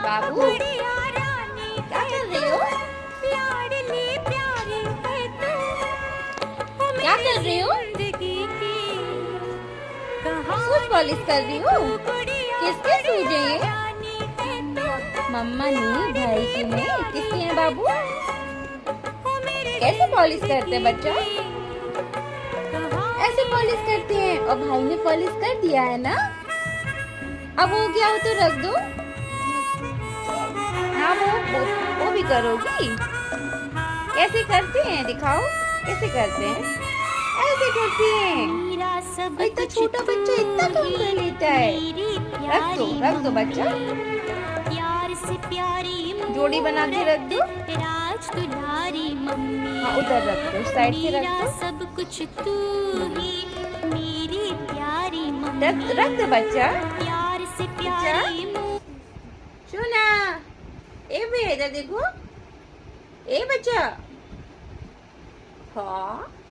बाबू क्या कर रही हो? क्या कर रही हो? शूज पॉलिश कर रही हो? किसके शूज है ये? मम्मा ने, भाई की ने, किसके हैं बाबू? कैसे पॉलिश करते हैं बच्चा? ऐसे पॉलिश करते हैं। और भाई ने पॉलिश कर दिया है ना? अब हो गया हो तो रख दो। हाँ वो भी करोगी। कैसे करते हैं दिखाओ, कैसे करते हैं? ऐसे करते हैं। और इतना छोटा बच्चा इतना काम कर लेता है। रख दो बच्चा। जोड़ी बना के रख दो। हाँ उधर रख दो, साइड से रख दो। सब कुछ तू ही मेरी प्यारी रख दो बच्चा। प्यार से प्यारी सुना ए भी इधर देखो। ए बच्चा हाँ